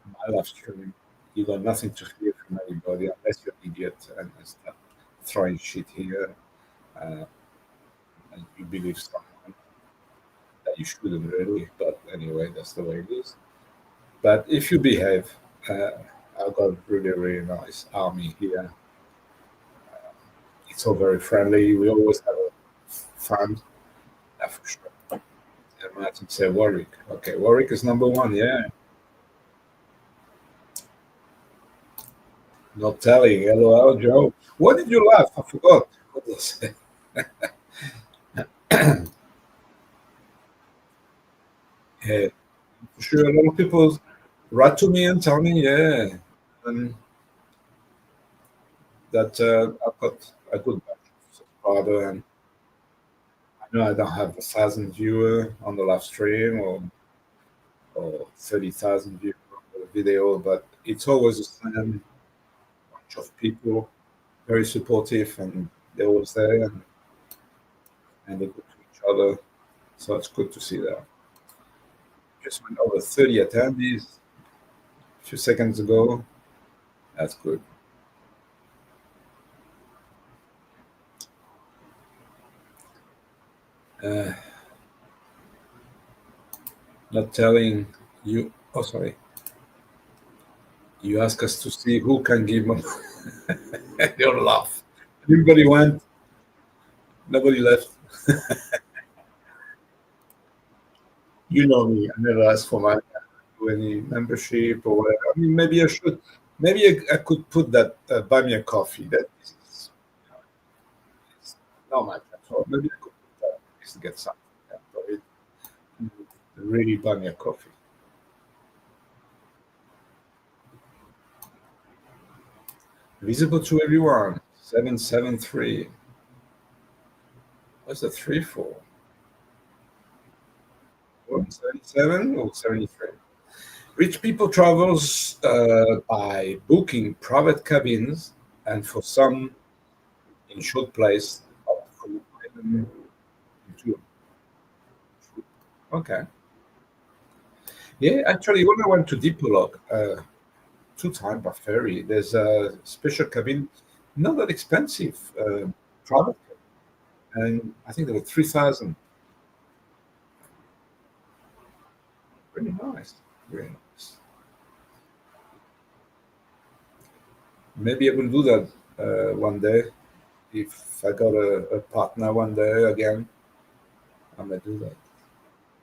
my live stream, you got nothing to fear from anybody unless you're an idiot and start throwing shit here, uh, and you believe someone that you shouldn't really. But anyway, that's the way it is. But if you behave, uh, I've got a really, really nice army here. It's all very friendly. We always have a fun. For sure. And Martin said Warwick. Okay, Warwick is number one. Yeah, not telling. LOL, Joe. What did you laugh? I forgot. What was it? Yeah, for sure. A lot of people write to me and tell me, yeah, um, that I've got a good subscriber, and I know I don't have 1,000 viewer on the live stream or 30,000 views on the video, but it's always the same bunch of people, very supportive, and they're always there, and they're good to each other. So it's good to see that. Just went over 30 attendees a few seconds ago. That's good. Uh, Not telling you. Oh, sorry. You ask us to see who can give them. They'll laugh. Everybody went. Nobody left. You know me. I never ask for money, any membership or whatever. I mean, maybe I should. Maybe I could put that buy me a coffee. That is not much at all. Maybe I could put that just to get something. Yeah, but it really buy me a coffee. Visible to everyone. 773. What's the three for? 177 or 73? Rich people travels by booking private cabins and for some in short place. Okay. Yeah, actually, when I went to Dipolog, 2 times by ferry, there's a special cabin, not that expensive, private, and I think there were 3,000. Really nice, really nice. Maybe I will do that one day if I got a partner one day again. I may do that.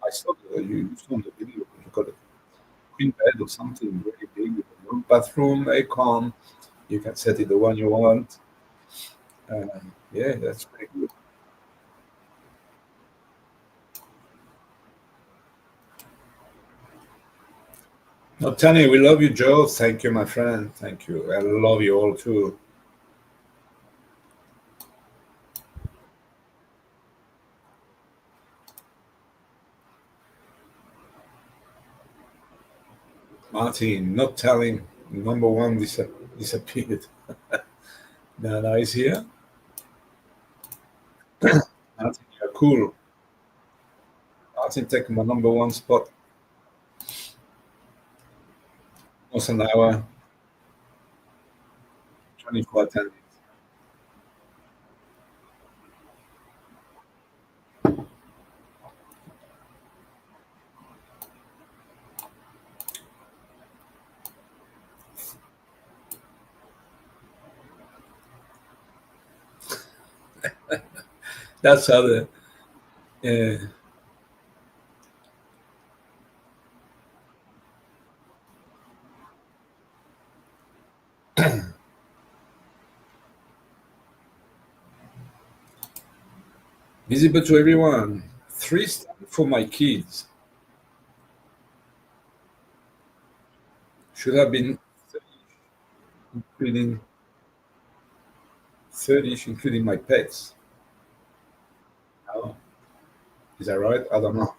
I saw you saw the video. You got a queen bed or something really big with a room, bathroom, aircon. You can set it the one you want. Yeah, that's pretty good. No, Tony, we love you, Joe. Thank you, my friend. Thank you. I love you all too. Martin, not telling. Number one disappeared. Nana is here. Martin, you're cool. Martin, take my number one spot. Almost an hour, 24 attendees. That's how the uh, visible to everyone. 3 stars for my kids. Should have been 30, including 30, including my pets. No. Is that right? I don't know.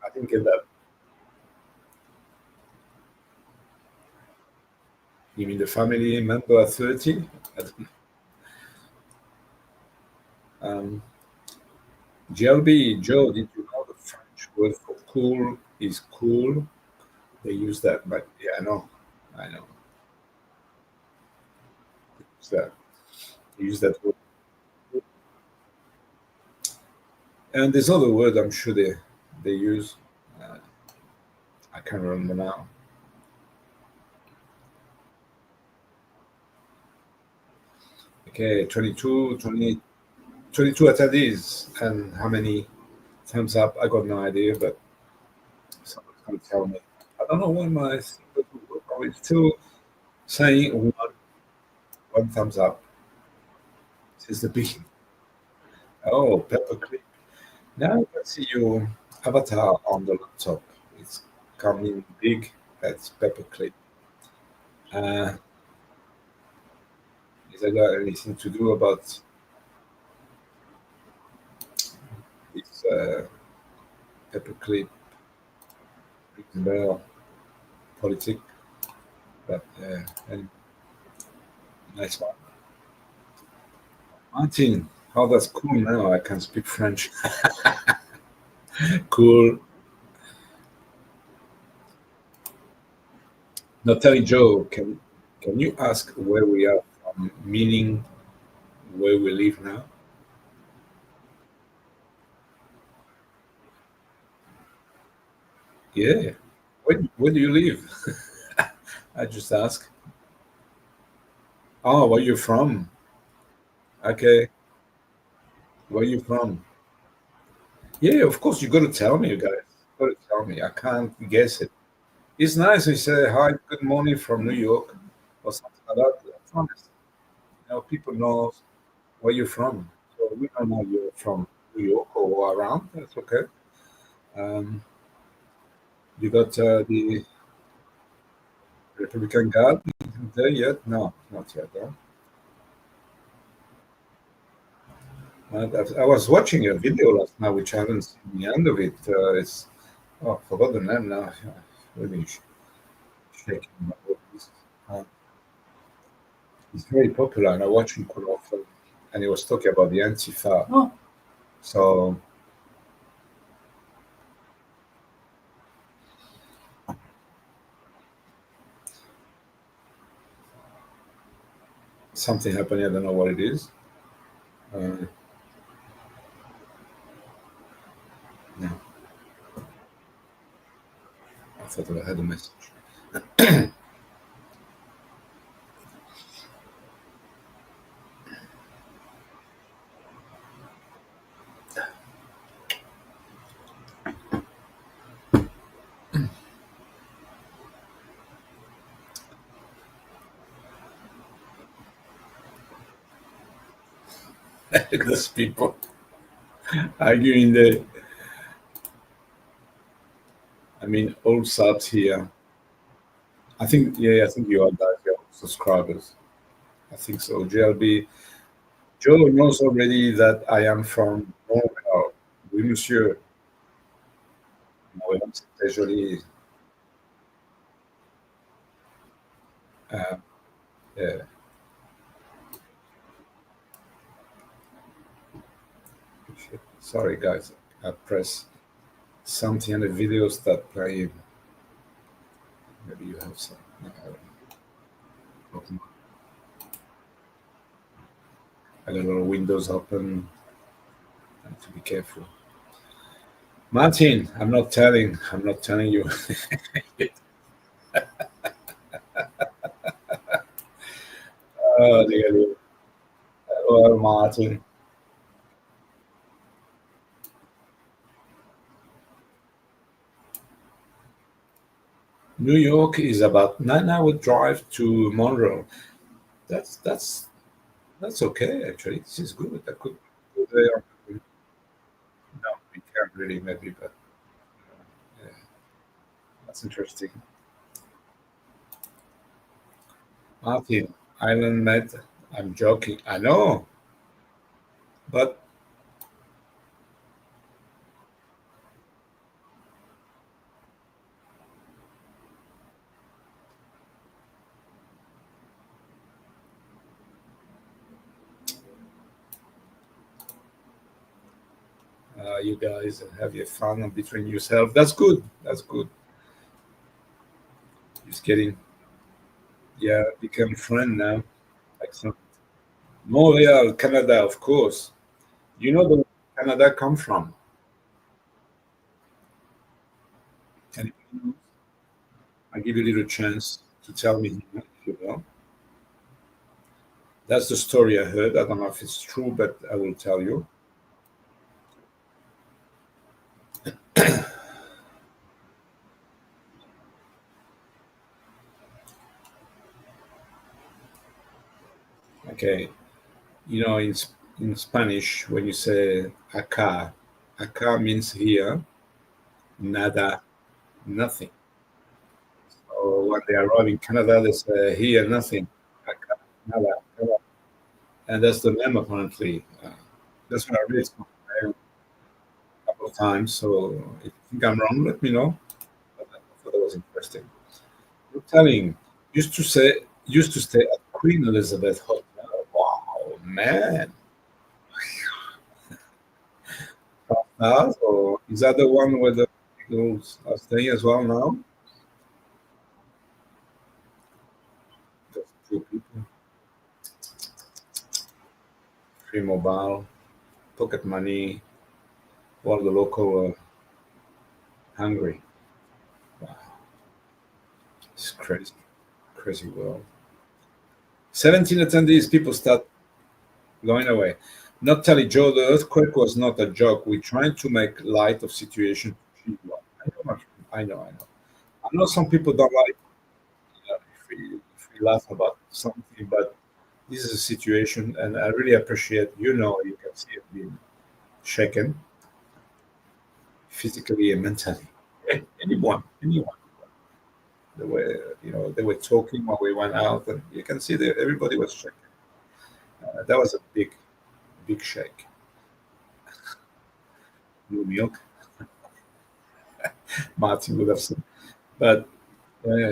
I didn't get that. You mean the family member 30? Um, GLB, Joe, did you know the French word for cool is cool? They use that, but yeah, I know. I know. Use that. They use that word. And there's other word I'm sure they use. Uh, I can't remember now. Okay, 22 attendees. And how many thumbs up? I got no idea, but someone's going to tell me. I don't know why my it's still saying one thumbs up. Since the beginning. Oh, paperclip. Now I can see your avatar on the laptop. It's coming big. That's paperclip. Uh, is that got anything to do about this paperclip bell politic? But and nice one. Martin, how that's cool now. I can speak French. Cool. Natalie Joe, can you ask where we are from, meaning where we live now? Yeah. Where do you live? I just ask. Oh, where you from? Okay. Where you from? Yeah, of course you got to tell me, you guys. You got to tell me. I can't guess it. It's nice to say hi, good morning from New York or something like that. That's honest. People know where you're from. So we don't know you're from New York or around. That's okay. Um, you got the Republican Guard there yet? No, not yet. Huh? I was watching a video last night, which I haven't seen the end of it. It's I forgot the name now. Really shaking my voice. Uh, it's very popular, and I watch him quite often. And he was talking about the Antifa. Oh. So something happening. I don't know what it is. Uh, no, I thought I had a message. Those people arguing the. I mean, all subs here. I think, yeah, I think you are guys, your subscribers. I think so. JLB, Joe knows already that I am from Montreal. Oui, monsieur. Montréal, c'est très joli. Uh, yeah. Sorry, guys. I press something and the video start playing. Maybe you have some. I got a lot of windows open. I have to be careful. Martin, I'm not telling you. Oh, dear. Hello, Martin. New York is about 9 hour drive to Monroe. That's that's okay actually. This is good. I could go there. No, we can't really maybe, but yeah, that's interesting. Martin, Island Med. I'm joking. I know, but you guys have your fun between yourself. That's good. That's good. Just getting, yeah, become friend now. Excellent. Montreal, Canada, of course. You know the Canada come from. And I give you a little chance to tell me if you will. That's the story I heard. I don't know if it's true, but I will tell you. Okay. In Spanish, when you say acá means here, nada, nothing. So when they arrive in Canada, they say here, nothing, acá, nada, nada. And that's the name apparently. That's what I read a couple of times. So if you think I'm wrong, let me know. But I thought that was interesting. You're telling used to stay at Queen Elizabeth Hotel. Wow, man. Or is that the one where the Eagles are staying as well now? Just two people, free mobile, pocket money, all the local hungry. Wow, it's crazy, crazy world. 17 attendees, people start going away. Not telling Joe, the earthquake was not a joke. We're trying to make light of situation. I know, I know some people don't like if we laugh about something, but this is a situation, and I really appreciate. You can see it being shaken physically and mentally. Anyone. They were talking when we went out, and you can see that everybody was shaken. That was a big shake. New milk, Martin would have said. But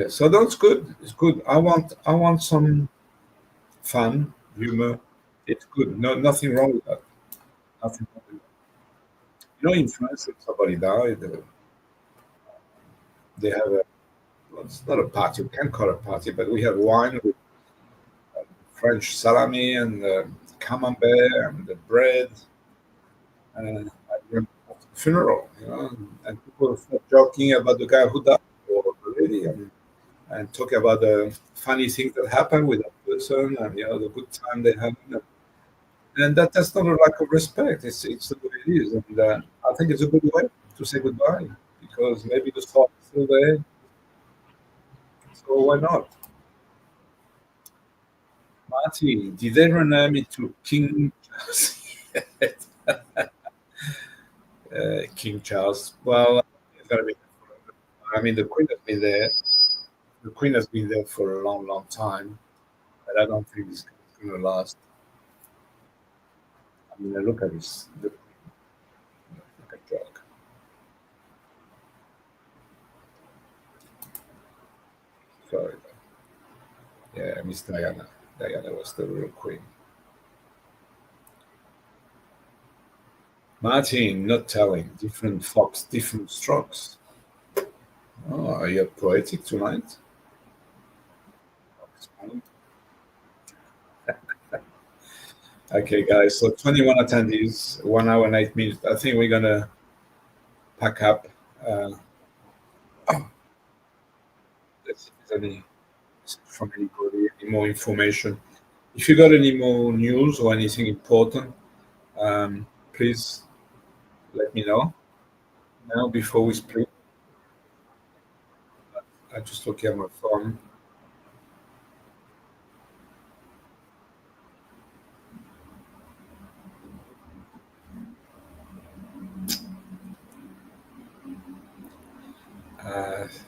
so that's good. It's good. I want some fun, humor. It's good. No, nothing wrong with that. Nothing wrong with that. In France, if somebody died, they have a. Well, it's not a party. We can't call it a party, but we have wine with French salami and camembert and the bread. And I remember after the funeral, and people start joking about the guy who died or the lady, and talking about the funny things that happened with that person, and the good time they had. And that's not a lack of respect. It's the way it is, and I think it's a good way to say goodbye because maybe the thought is still there. So why not? Marty, did they rename it to King Charles? King Charles. Well, it's gonna be. I mean, the Queen has been there. The Queen has been there for a long, long time, but I don't think it's going to last. I mean, look at this. Look at Jock. Sorry. Yeah, Miss Diana. Diana was the real queen. Martin, not telling. Different fox, different strokes. Oh, are you poetic tonight? Okay, guys. So 21 attendees, 1 hour and 8 minutes. I think we're gonna pack up. Uh, let's see if there's any from anybody, any more information. If you got any more news or anything important, please let me know now before we split. I just look at my phone.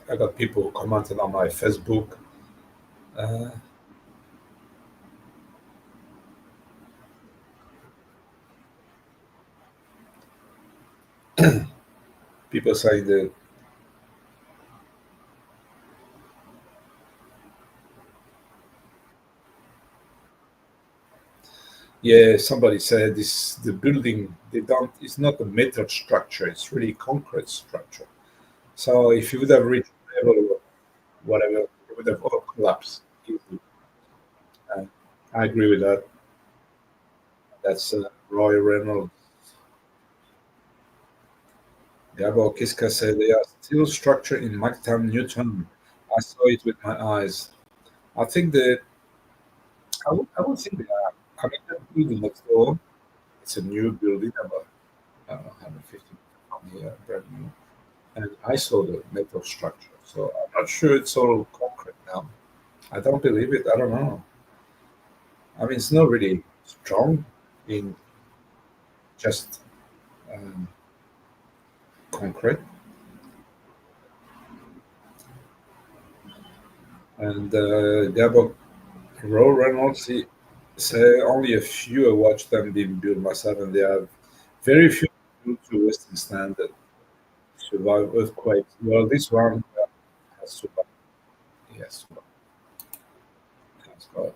I got people commenting on my Facebook. Uh, People saying that, yeah, somebody said this the building they don't. It's not a metal structure. It's really concrete structure. So if you would have reached level or whatever, it would have all collapsed. Easily. Uh, I agree with that. That's Roy Reynolds. Gabo Kiska said they are still structured in Mactam, Newton. I saw it with my eyes. I think that I would think they are. I mean, that building next door, it's a new building about I don't know, 150 from here, brand new. And I saw the metal structure, so I'm not sure it's all concrete now. I don't believe it. I don't know. I mean, it's not really. strong in just um, concrete. And Gabo Row Reynolds, he say only a few I watched them being built myself, and they have very few built to Western standard survive earthquakes. Well, this one has survived. Yes, has got.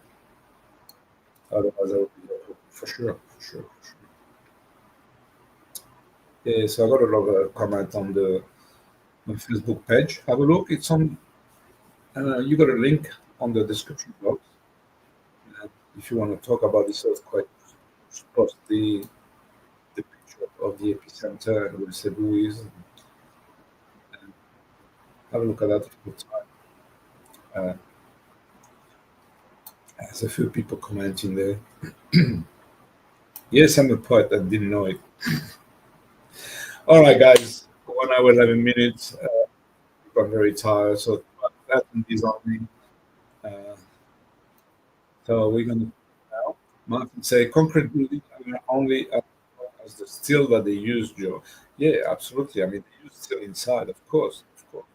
Otherwise, I would be for sure, for sure, for sure. Yeah, so I got a lot of comment on the my Facebook page. Have a look. It's on. You got a link on the description box. If you want to talk about this earthquake, just post the picture of the epicenter and where Cebu is. And have a look at that if you have time. Uh, there's a few people commenting there. Yes, I'm a poet. I didn't know it. All right, guys. 1 hour, 11 minutes. I'm very tired, so that is on me. Uh, so we're gonna now. Martin say concrete buildings are only as the steel that they use, Joe. Yeah, absolutely. I mean, they use steel inside, of course, of course.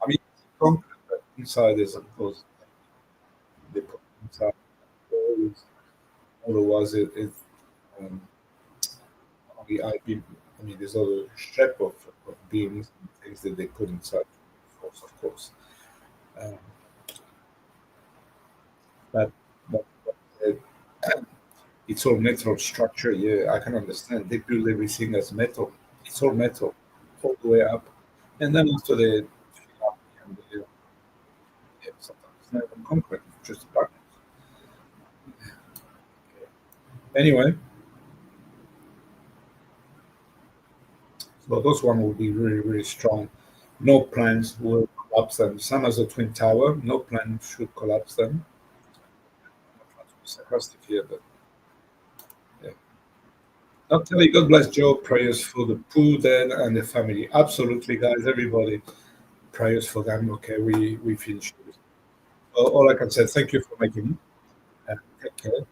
I mean, concrete, but inside is of course they put inside. Always, otherwise, it um, the I beam. I mean, there's other shape of beams and things that they put inside. Of course. Um, but it's all metal structure. Yeah, I can understand. They build everything as metal. It's all metal, all the way up, and then after they fill up and yeah, sometimes it's not even concrete, it's just black. Anyway, so those one will be really, really strong. No plans will collapse them. Some as a twin tower. No plan should collapse them. I'm not trying to be sarcastic here, but yeah. Natalie, God bless Joe. Prayers for the poor then and the family. Absolutely, guys. Everybody, prayers for them. Okay, we finished. All I can say, thank you for making it. And take care.